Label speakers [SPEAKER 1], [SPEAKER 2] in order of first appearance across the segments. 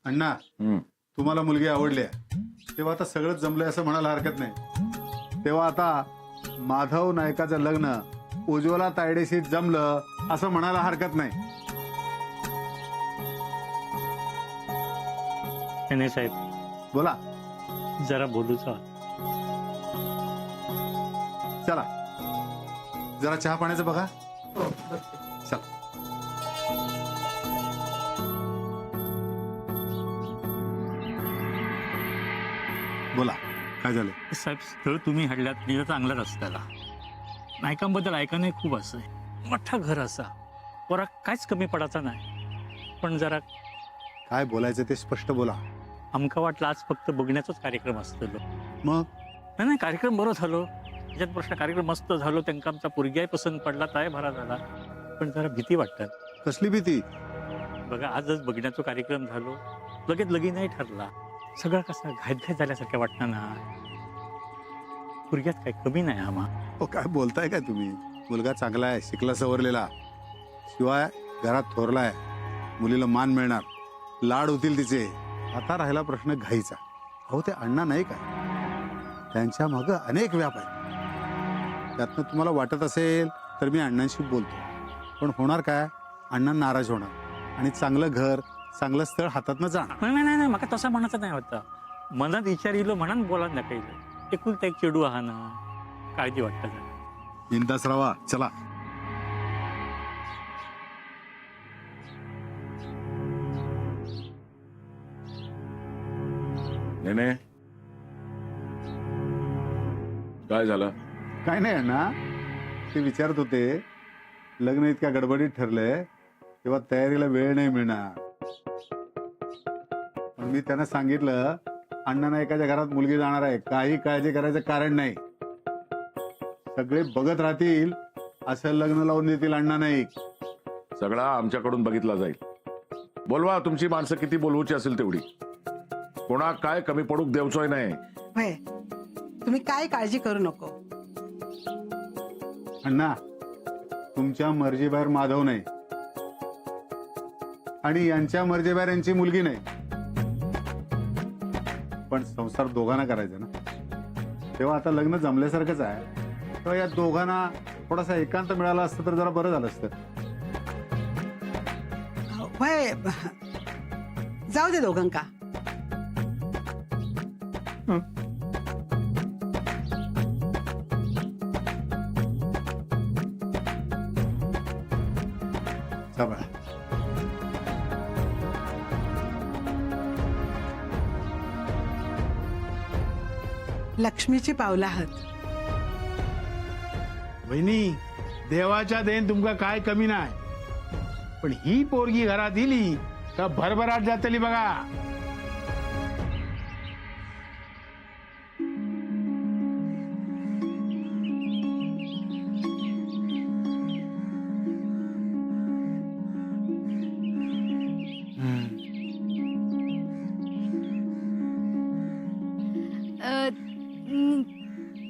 [SPEAKER 1] अण्णा तुम्हाला मुलगी आवडली आहे तेव्हा आता सगळंच जमलंय असं म्हणायला हरकत नाही. तेव्हा आता माधव नायकाचं लग्न उज्ज्वला तायडेशी जमलं असं म्हणायला हरकत नाही.
[SPEAKER 2] नाही साहेब,
[SPEAKER 1] बोला.
[SPEAKER 2] जरा बोलूचा.
[SPEAKER 1] चला जरा चहा पाण्याचं बघा. चला. बोला काय झालं.
[SPEAKER 2] साहेब, स्थळ तुम्ही हडल्यात निरा चांगला रस्त्याला. नायकांबद्दल ऐकणं खूप असं आहे. मोठा घर असा पोरा काहीच कमी पडायचा नाही. पण जरा
[SPEAKER 1] काय बोलायचं ते स्पष्ट बोला.
[SPEAKER 2] आमका वाटलं आज फक्त बघण्याचाच कार्यक्रम असतो.
[SPEAKER 1] मग
[SPEAKER 2] नाही, कार्यक्रम बरो झालो. त्याच्यात प्रश्न कार्यक्रम मस्त झालो. त्यांना आमचा पोरग्याही पसंत पडला, काय भरा झाला. पण जरा भीती वाटतात.
[SPEAKER 1] कसली भीती.
[SPEAKER 2] बघा, आजच बघण्याचा कार्यक्रम झालो, लगेच लगीनही ठरला. सगळं कसं घायत झाल्यासारखं वाटणार ना. पोरग्यात काही कमी नाही आम्हा.
[SPEAKER 1] हो काय बोलताय काय तुम्ही. मुलगा चांगला आहे, शिकला सवरलेला, शिवाय घरात थोरलाय. मुलीला मान मिळणार, लाड होतील तिचे. आता राहिला प्रश्न घाईचा. अहो ते अण्णा नाही काय, त्यांच्या मागं अनेक व्याप आहेत. त्यातनं तुम्हाला वाटत असेल तर मी अण्णांशी बोलतो. पण होणार काय, अण्णा नाराज होणार आणि चांगलं घर चांगलं स्थळ हातातनं जाणार.
[SPEAKER 2] नाही, मला तसं म्हणायचं नाही होता. मनात विचार येलो म्हणून बोला ना. काही एकुलता एक चिडू आहा ना, काळजी वाटत.
[SPEAKER 1] इंदासरावा चला.
[SPEAKER 3] नेने, काय झालं.
[SPEAKER 1] काय नाही अण्णा, ते विचारत होते लग्न इतक्या गडबडीत ठरलंय तेव्हा तयारीला वेळ नाही मिळणार. पण मी त्यांना सांगितलं अण्णा नायकाच्या घरात मुलगी जाणार आहे, काही काळजी करायचं कारण नाही. सगळे बघत राहतील असं लग्न लावून देतील अण्णा नाईक.
[SPEAKER 3] सगळा आमच्याकडून बघितला जाईल. बोलवा, तुमची माणसं किती बोलवूची असेल तेवढी. कोणा काय कमी पडूक देवचोय नाही.
[SPEAKER 4] भय, तुम्ही काय काळजी करू नको.
[SPEAKER 1] अण्णा, तुमच्या मर्जीबाहेर माधव नाही आणि यांच्या मर्जीबाहेर यांची मुलगी नाही. पण संसार दोघांना करायचा ना, तेव्हा आता लग्न जमल्यासारखंच आहे. तेव्हा या दोघांना थोडासा एकांत मिळाला असतं तर जरा बरं झालं असतं.
[SPEAKER 4] भय, जाऊ दे दोघांका.
[SPEAKER 1] सांभाळा.
[SPEAKER 4] लक्ष्मीची पावलं आहात.
[SPEAKER 5] वहिनी, देवाच्या देन तुमका काय कमी नाही. पण ही पोरगी घरात इली का भरभराट जातली बघा.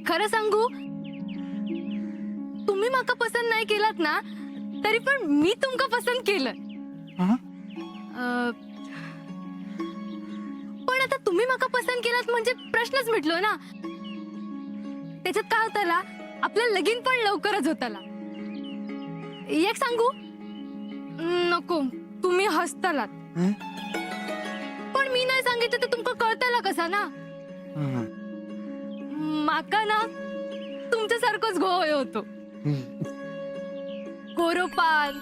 [SPEAKER 6] खरं सांगू, तुम्ही माका पसंत नाही केलात ना, तरी पण मी तुमका पसंत केलं. पण आता तुम्ही माका पसंत केलात म्हणजे प्रश्नच मिटलो ना. त्याच्यात काय होताला, आपलं लगीन पण लवकरच होताला. एक सांगू नको, तुम्ही हसतालात. पण मी नाही सांगितलं तर तुमका कळताला कसा ना. माका ना तुमच्यासारखंच गोय होतो. गोरोपाल,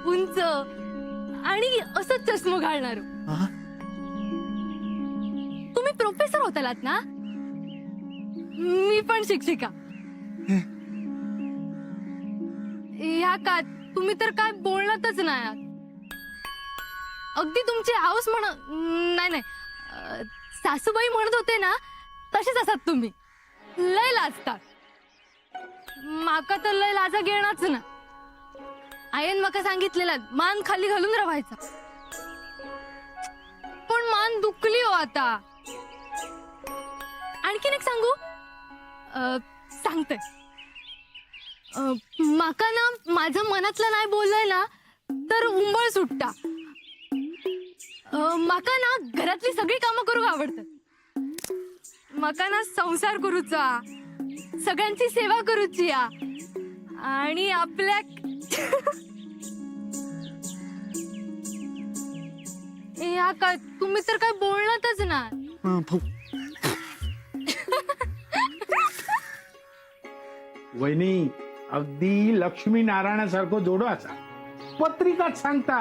[SPEAKER 6] उंच आणि असंच चष्मा घालणार. तुम्ही प्रोफेसर होतालात ना, मी पण शिक्षिका. ह्या का तुम्ही तर काय बोलणारच नाही. अगदी तुमची हाऊस नाही, सासूबाई म्हणत होते ना, तसेच असतात तुम्ही. लय लाजतात. माका तर लय लाजा घेणारच ना. आयन माका सांगितलेला मान खाली घालून राहायचा. पण मान दुखली हो आता. आणखीन एक सांगू, सांगते. माका ना माझं मनातलं नाही बोललंय ना तर उंबळ सुटता. माका ना घरातली सगळी कामं करूक आवडतात. माका ना संसार करूचा, सगळ्यांची सेवा करूची या, आणि आपल्या या काय तुम्ही तर काय बोलणारच ना.
[SPEAKER 5] वहिनी अगदी लक्ष्मी नारायणासारखं जोडाचा. पत्रिकात सांगता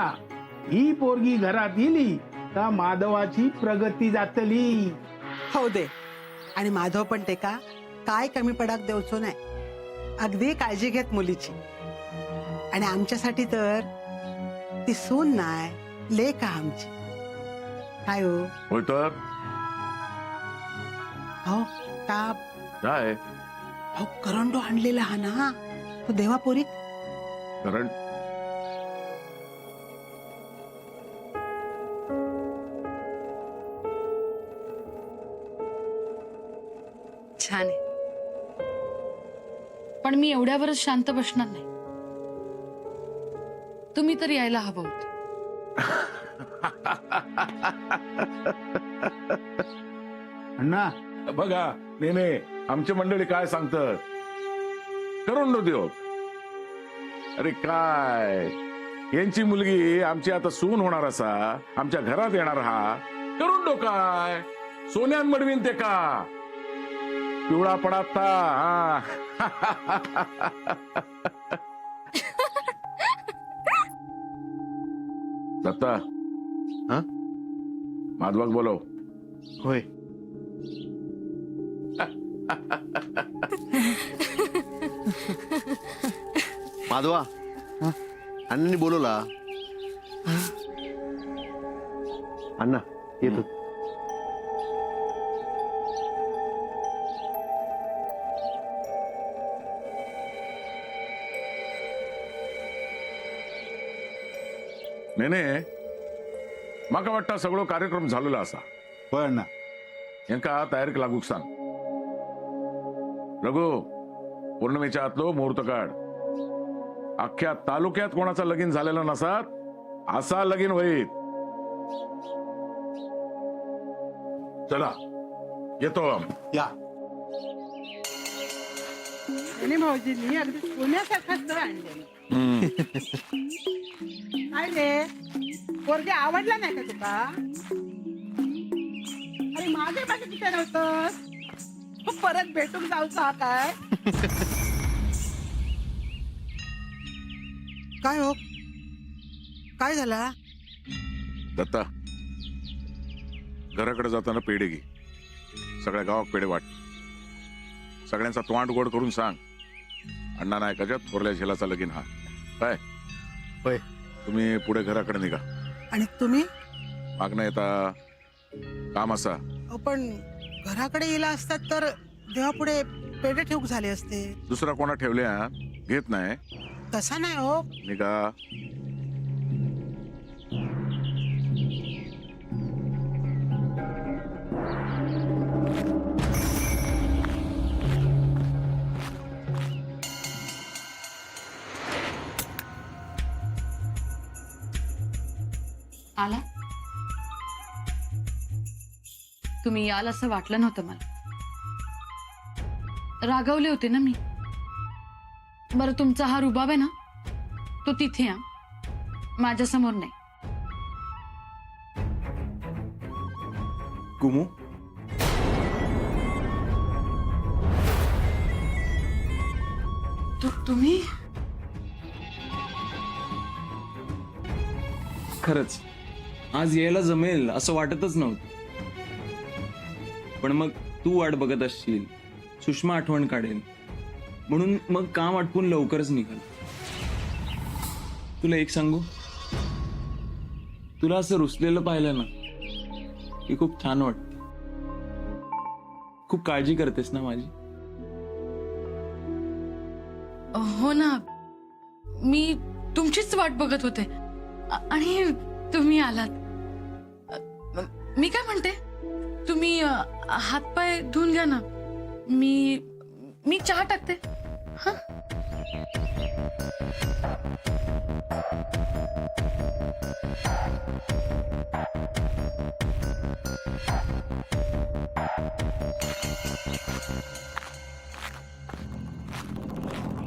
[SPEAKER 5] ही पोरगी घरात येली का माधवाची प्रगती जातली.
[SPEAKER 4] हो दे. आणि माधव पण ते का काय कमी पडाक देवचो नाही. अगदी काळजी घेत मुलीची. आणि आमच्यासाठी तर ती सून नाही, लेक आहे आमची. काय हो?
[SPEAKER 3] होय तर
[SPEAKER 4] हो का?
[SPEAKER 3] काय
[SPEAKER 4] हो करंडो आणलेला हा ना तो देवापोरी.
[SPEAKER 3] कारण
[SPEAKER 7] छान आहे, पण मी एवढ्यावरच शांत बसणार नाही. तुम्ही तर यायला हवं होतं.
[SPEAKER 5] अण्णा
[SPEAKER 3] बघा नेने आमची मंडळी काय सांगतात. करून देव. अरे काय यांची मुलगी आमची आता सून होणार असा, आमच्या घरात येणार हा. करून दो काय सोन्यान मडवीन ते का पिवळा पडाता. दत्ता
[SPEAKER 8] हा?
[SPEAKER 3] माधवाक बोलव.
[SPEAKER 8] होय. माधवा अण्णांनी बोलवला. अण्णा येतो.
[SPEAKER 3] नेने माका वाटतं सगळं कार्यक्रम झालेला असा.
[SPEAKER 1] होय अण्णा.
[SPEAKER 3] यांका तयारीक लागूक सांग. रघु पौर्णिमेच्या आतलो मुहूर्त काढ. अख्ख्या तालुक्यात कोणाचा लगीन झालेला नसात असा लगीन होईल. चला येतो.
[SPEAKER 1] या.
[SPEAKER 4] आणि भाऊजींनी अगदी पुण्यासारखाच तर आणले. काय रे पोरगे आवडला नाही का तुका? अरे मागे मागे कुठे नव्हतं परत भेटून जाऊचा काय? काय हो काय झाला?
[SPEAKER 3] दत्ता घराकडे जाताना पेढे घे. सगळ्या गावात पेढे वाट. सगळ्यांचा तोंड गोड करून सांग अण्णा नायकाच्या थोरल्या झेलाचा लगीन हा. काय
[SPEAKER 8] होय.
[SPEAKER 3] तुम्ही पुढे घराकडे निघा.
[SPEAKER 4] आणि तुम्ही?
[SPEAKER 3] मागणं येता काम असा.
[SPEAKER 4] पण घराकडे येला असतात तर देवापुढे पेढे ठेवूक झाले असते.
[SPEAKER 3] दुसरा कोणा ठेवल्या घेत नाही.
[SPEAKER 4] तसा नाही हो.
[SPEAKER 3] निघा.
[SPEAKER 7] आला? तुम्ही याल असं वाटलं नव्हतं मला. रागवले होते ना मी. बरं तुमचा हा रुबाब आहे ना तो तिथे या, माझ्या समोर नाही.
[SPEAKER 8] कुमू
[SPEAKER 7] तुम्ही
[SPEAKER 9] खरंच आज यायला जमेल असं वाटतच नव्हतं. पण मग तू वाट बघत असशील, सुषमा आठवण काढेल म्हणून मग काम आटपून लवकरच निघाल. तुला एक सांगू, तुला असं रुसलेलं पाहिलं ना की खूप छान वाटत. खूप काळजी करतेस ना माझी.
[SPEAKER 7] हो ना, मी तुमचीच वाट बघत होते आणि तुम्ही आलात. मी काय म्हणते, तुम्ही हातपाय धुवून घ्या ना. मी चहा टाकते. हा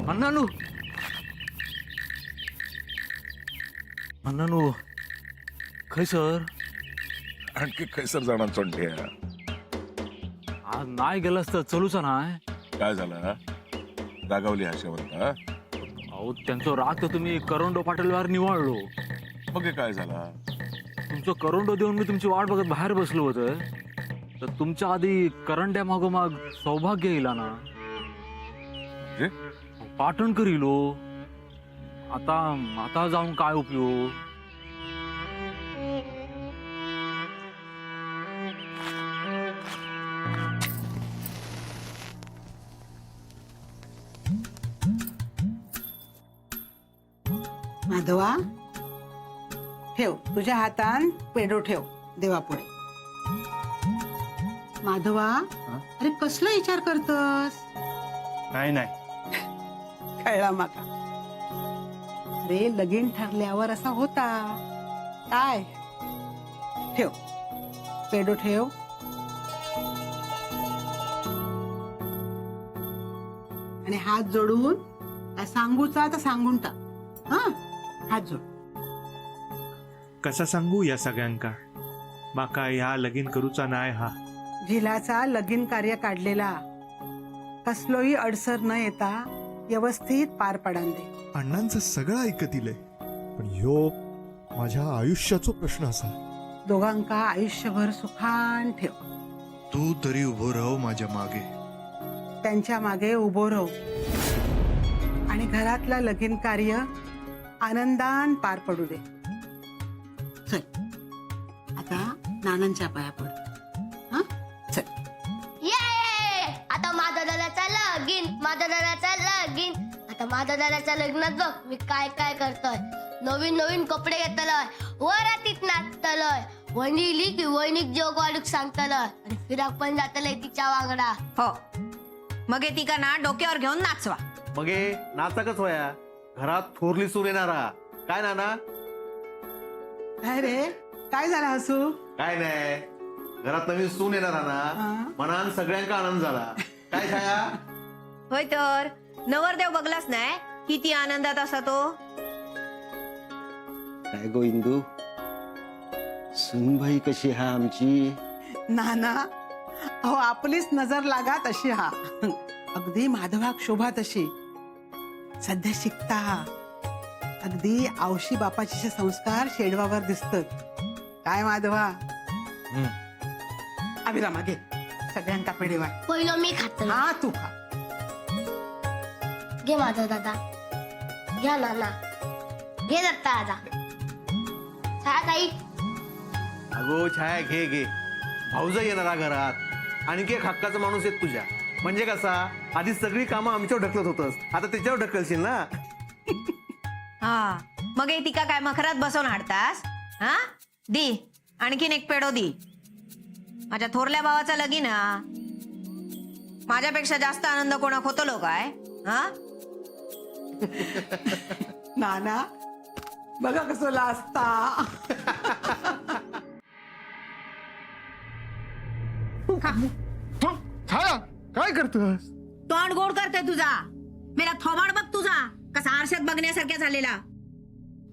[SPEAKER 2] अण्णानू अण्णानू खय सर
[SPEAKER 3] आणखी खैसर जाणार चोंट्या.
[SPEAKER 2] आज नाही गेलास तर चलूचा नाही.
[SPEAKER 3] काय झालं? रागावली हर्षवंत?
[SPEAKER 2] अहो त्यांचं राग तर तुम्ही करोंडो पाटीलवर निवडलो.
[SPEAKER 3] मग हे काय झालं?
[SPEAKER 2] तुमचं करोंडो देऊन मी तुमची वाट बघत बाहेर बसलो होतं. तर तुमच्या आधी करंड्या मागोमाग सौभाग्य येईल ना.
[SPEAKER 3] म्हणजे?
[SPEAKER 2] पाटणकर येलो. आता आता जाऊन काय उपयोग?
[SPEAKER 4] माधवा ठेव, तुझ्या हातान पेडो ठेव देवापुढे. माधवा, अरे कसला विचार करतस?
[SPEAKER 5] नाही नाही,
[SPEAKER 4] कळला माका. अरे लगीन ठरल्यावर असा होता काय. ठेव पेडो ठेव. आणि हात जोडून काय सांगूचा तर सांगून टाक. हा, हात जोड.
[SPEAKER 10] कसा सांगू या सगळ्यांका माका ह्या लगीन करूचा नाय हा.
[SPEAKER 4] झिलाचा लगीन कार्य काढलेला कसलोही अडसर न येता व्यवस्थित पार पडान दे.
[SPEAKER 11] अण्णांचं सगळं ऐकतीलय, पण ह्यो माझ्या आयुष्याचो प्रश्न असा.
[SPEAKER 4] दोघांका आयुष्यभर सुखान ठेव.
[SPEAKER 11] तू तरी उभो राहो माझ्या मागे.
[SPEAKER 4] त्यांच्या मागे उभो राहू आणि घरातला लगीन कार्य आनंदान पार पडू दे. चल आता नानांच्या पाया पड. हा चल.
[SPEAKER 6] ये आता माझा दादाचा लगीन, माझा दादाचा लगीन. आता माझ्या दादाच्या लग्नात बघ मी काय काय करतोय. नवीन नवीन कपडे घेतलोय, वरातीत नाचतलोय, वहिनी की वहिनीक जोग वाढूक सांगतलोय आणि फिराक पण जातलंय तिच्या वांगडा.
[SPEAKER 12] हो, मग ती का ना डोक्यावर घेऊन नाचवा.
[SPEAKER 8] मग हे नाचाकच होया. घरात थोरली सून येणारा काय नाना?
[SPEAKER 4] काय रे, काय झालं हसू?
[SPEAKER 8] काय नाही, घरात नवीन सून येणारा ना, मनान सगळ्यांका आनंद झाला. काय छाया?
[SPEAKER 12] होय तर नवरदेव बघलाच नाही किती आनंदात असा तो.
[SPEAKER 8] काय गो इंदू, सूनबाई कशी हा आमची?
[SPEAKER 4] नाना, अहो आपलीच नजर लागा तशी हा. अगदी माधवाक शोभा तशी. सध्या शिकता हा. अगदी आवशी बापाचे संस्कार शेडवावर दिसतात. काय माधवा? अभिरामा घे, सगळ्यांका पेढे वाट.
[SPEAKER 6] पहिलं मी खातो.
[SPEAKER 4] हा तू खा.
[SPEAKER 6] घे माझा दादा, घ्या नाना, घे दत्ता दादा. छाया ताई,
[SPEAKER 8] अगो छाया घे घे. भाऊजा येणारा घरात, आणखी एक हक्काचा माणूस येत तुझ्या. म्हणजे कसा, आधी सगळी कामं आमच्यावर ढकलत होतस, आता त्याच्यावर ढकलशील ना.
[SPEAKER 12] हा, मग ती का काय मखरात बसवून हाडतास? हा दी आणखीन एक पेडो दी. माझ्या थोरल्या भावाचा लगीन हा. माझ्यापेक्षा जास्त आनंद कोणाक होतो काय? हा
[SPEAKER 4] नाना बघा कसं लाजता.
[SPEAKER 5] छाया काय करतोस?
[SPEAKER 12] तोंड गोड करते तुझा. मेरा थोबाड बघ तुझा कसा आरशात बघण्यासारख्या झालेला.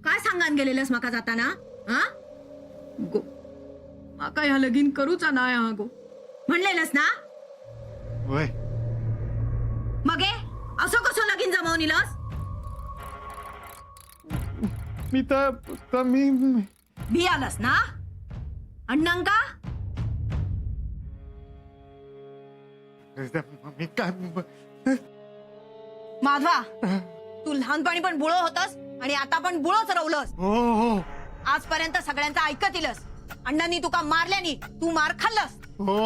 [SPEAKER 12] काय सांगान गेलेलंस माका जाताना? हा गो माका ह्या लगीन करूचा नाही हा गो म्हणलेलंस ना.
[SPEAKER 5] होय.
[SPEAKER 12] मग असं कसं लगीन जमावून इलस?
[SPEAKER 5] मी तर मी
[SPEAKER 12] भी आलस ना अण्णांका.
[SPEAKER 5] मी काय
[SPEAKER 12] माधवा, तू लहानपणी पण बुळो होतस आणि आता पण बुळोच रवलस.
[SPEAKER 5] हो हो
[SPEAKER 12] आजपर्यंत सगळ्यांचं ऐकत इलस. अण्णांनी तुका मारल्यानी तू मार खाल्लस.
[SPEAKER 5] हो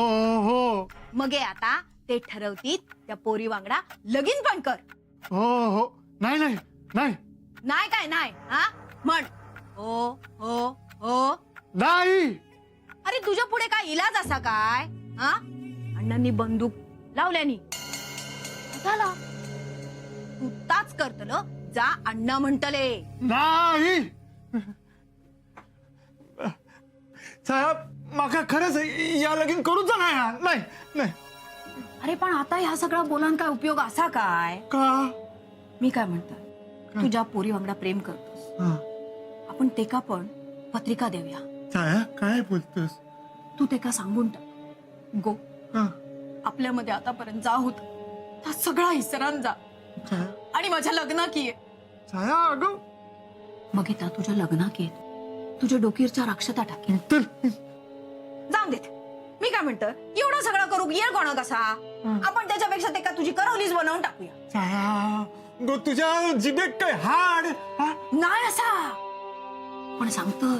[SPEAKER 5] हो
[SPEAKER 12] मग आता ते ठरवतीत त्या पोरी वांगडा लगीन पण कर.
[SPEAKER 5] हो हो. नाही नाही नाही
[SPEAKER 12] नाही काय नाही हा म्हण. हो हो हो
[SPEAKER 5] नाही.
[SPEAKER 12] अरे तुझ्या पुढे काय इलाज असा काय? हा अण्णांनी बंदूक लावल्यानी झाला. तू ताच करतल जा अण्णा म्हणतले.
[SPEAKER 5] नाही साहेब माका खरंच या लगीन करूचा नाही हा. नाही नाही
[SPEAKER 12] अरे पण आता ह्या सगळा बोलान काय उपयोग असा काय?
[SPEAKER 5] का
[SPEAKER 12] मी काय म्हणतो, तुझ्या पोरी वांगडा प्रेम करतोस,
[SPEAKER 5] हा.
[SPEAKER 12] आपण ते का पण पत्रिका देऊया.
[SPEAKER 5] साहेब काय बोलतोस
[SPEAKER 12] तू ते का सांगून टाक. गो
[SPEAKER 5] हा.
[SPEAKER 12] आपल्यामध्ये आतापर्यंत जा होत त्या सगळा हिसरान जा
[SPEAKER 5] साहेब
[SPEAKER 12] आणि माझ्या लग्नात ये.
[SPEAKER 5] साहेब अगं
[SPEAKER 12] मग येता तुझ्या लग्नात ये तुझ्या डोकीवरच्या राक्षता टाकेन.
[SPEAKER 5] तर
[SPEAKER 12] जाऊन देत. मी काय म्हणतं, एवढा सगळा करू येईल कोणा कसा? आपण त्याच्यापेक्षा ते का तुझी करवलीच बनवून टाकूया.
[SPEAKER 5] साहेब गो तुझ्या जिभेत काय हाड हा?
[SPEAKER 12] नाही असा पण सांगतोय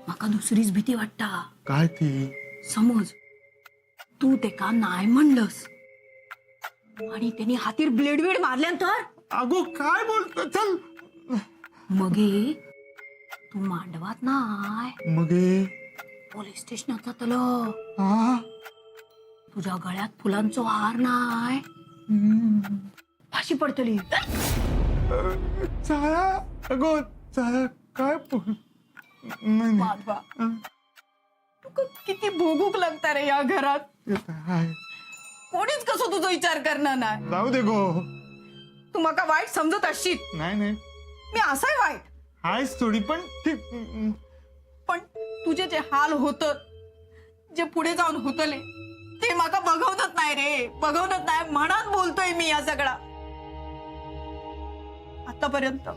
[SPEAKER 12] माका दुसरीच भीती वाटता.
[SPEAKER 5] काय ती
[SPEAKER 12] समज तू ते का नाही म्हणलंस आणि त्यांनी हातीर ब्लेड बीड मारल्यानंतर
[SPEAKER 5] अगो काय बोलतो चल
[SPEAKER 12] मगे तू मांडवात नाय
[SPEAKER 5] मगे
[SPEAKER 12] पोलीस स्टेशनात जातलो.
[SPEAKER 5] हा
[SPEAKER 12] तुझ्या गळ्यात फुलांचो हार नाय फाशी पडतली.
[SPEAKER 5] चाया अगो चाया काय बोल नाही
[SPEAKER 12] माधवा तुका किती भोगूक लागता रे या घरात.
[SPEAKER 5] हाय
[SPEAKER 12] कोणीच कसं तुझा विचार करणार नाही.
[SPEAKER 5] जाऊ दे गो
[SPEAKER 12] तू माका वाईट समजत असशील.
[SPEAKER 5] नाही नाही
[SPEAKER 12] मी असाय वाईट
[SPEAKER 5] हायच थोडी पण ठीक
[SPEAKER 12] पण तुझे जे हाल होत जे पुढे जाऊन होतले ते माका बघवत नाही रे. बघवत नाही मनात बोलतोय मी या सगळा. आतापर्यंत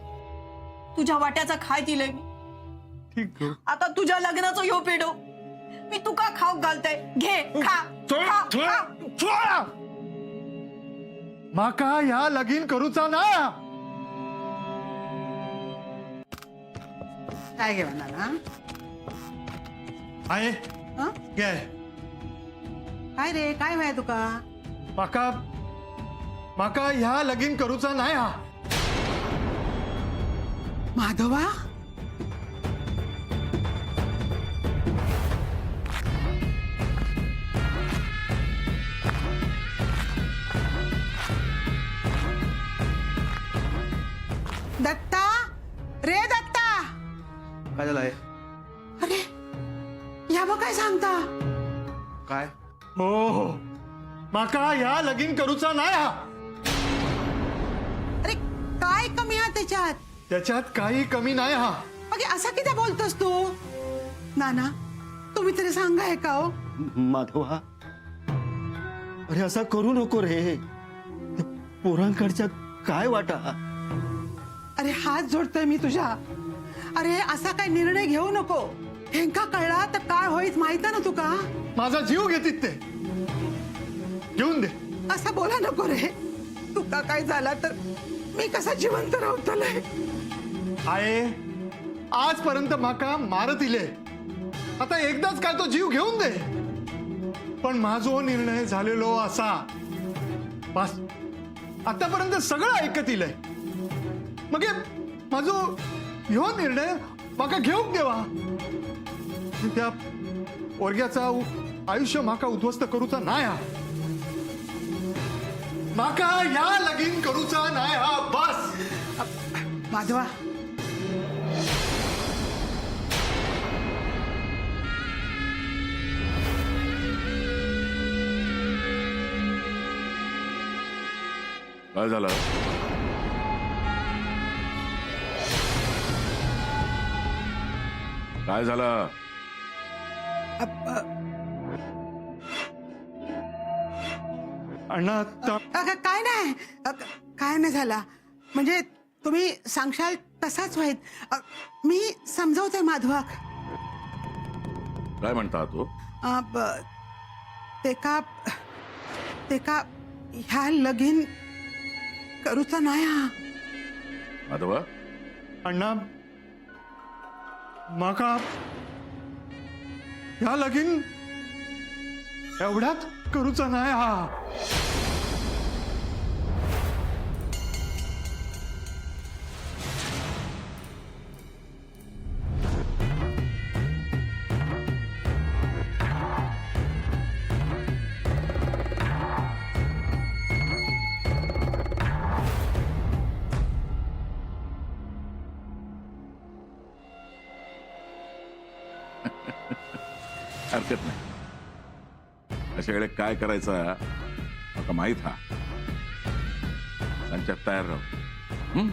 [SPEAKER 12] तुझ्या वाट्याचा खाय दिलंय मी.
[SPEAKER 5] ठीक आहे
[SPEAKER 12] आता तुझ्या लग्नाचं यो पेडो मी तुका खाऊ घालतय. घे खा खा, खा.
[SPEAKER 5] माका या लगीन करूचा ना.
[SPEAKER 4] काय घे म्हणा
[SPEAKER 5] आहे घे
[SPEAKER 4] काय रे काय व्हाय तुका?
[SPEAKER 5] माका माका ह्या लगीन करूचा नाही हा.
[SPEAKER 4] माधवा दत्ता रे दत्ता
[SPEAKER 8] काय झालंय?
[SPEAKER 4] अरे या बघ काय सांगता.
[SPEAKER 8] काय
[SPEAKER 5] हो माका ह्या लगीन करूचा नाही हा.
[SPEAKER 4] अरे काय कमी आहे त्याच्यात?
[SPEAKER 5] त्याच्यात काही कमी नाही हा.
[SPEAKER 4] मग असा किती बोलतोस तू? नाना तुम्ही तरी सांगाय का हो?
[SPEAKER 13] माधवा अरे असा करू नको रे. पोरांकडच्या काय वाटा.
[SPEAKER 4] अरे हात जोडतोय मी तुझ्या. अरे असा काय निर्णय घेऊ नको. हेंका कळला तर काय होईत माहित ना तुका.
[SPEAKER 5] माझा जीव घेतील ते घेऊन दे.
[SPEAKER 4] असं बोला नको रे. तुका काय झाला तर मी कसा जिवंत राहतोय.
[SPEAKER 5] आहे आजपर्यंत माका मारत इले. आता एकदाच काय तो जीव घेऊन दे. पण माझो निर्णय झालेलो असा. बस आतापर्यंत सगळं ऐकत इलंय. मग माझो ह्यो निर्णय माका घेऊन देवा. त्या पोरग्याचा आयुष्य माका उद्ध्वस्त करूचा नाही हा. माका या लगीन करूचा नाही हा. बस
[SPEAKER 4] माधवा
[SPEAKER 3] काय झालं? काय झालं?
[SPEAKER 5] अण्णा
[SPEAKER 4] काय नाही काय नाही झाला. म्हणजे तुम्ही सांगशाल तसाच व्हायत. मी समजवते माधवाक.
[SPEAKER 3] काय म्हणता तो?
[SPEAKER 4] ते का ह्या लगीन करूचा नाही हा.
[SPEAKER 3] माधवा
[SPEAKER 5] अण्णा माका ह्या लगीन एवढ्यात करूचा नाही हा.
[SPEAKER 3] शक्यच नाही. अशा वेळेला काय करायचं आता माहीत हा. संचात तयार राहू.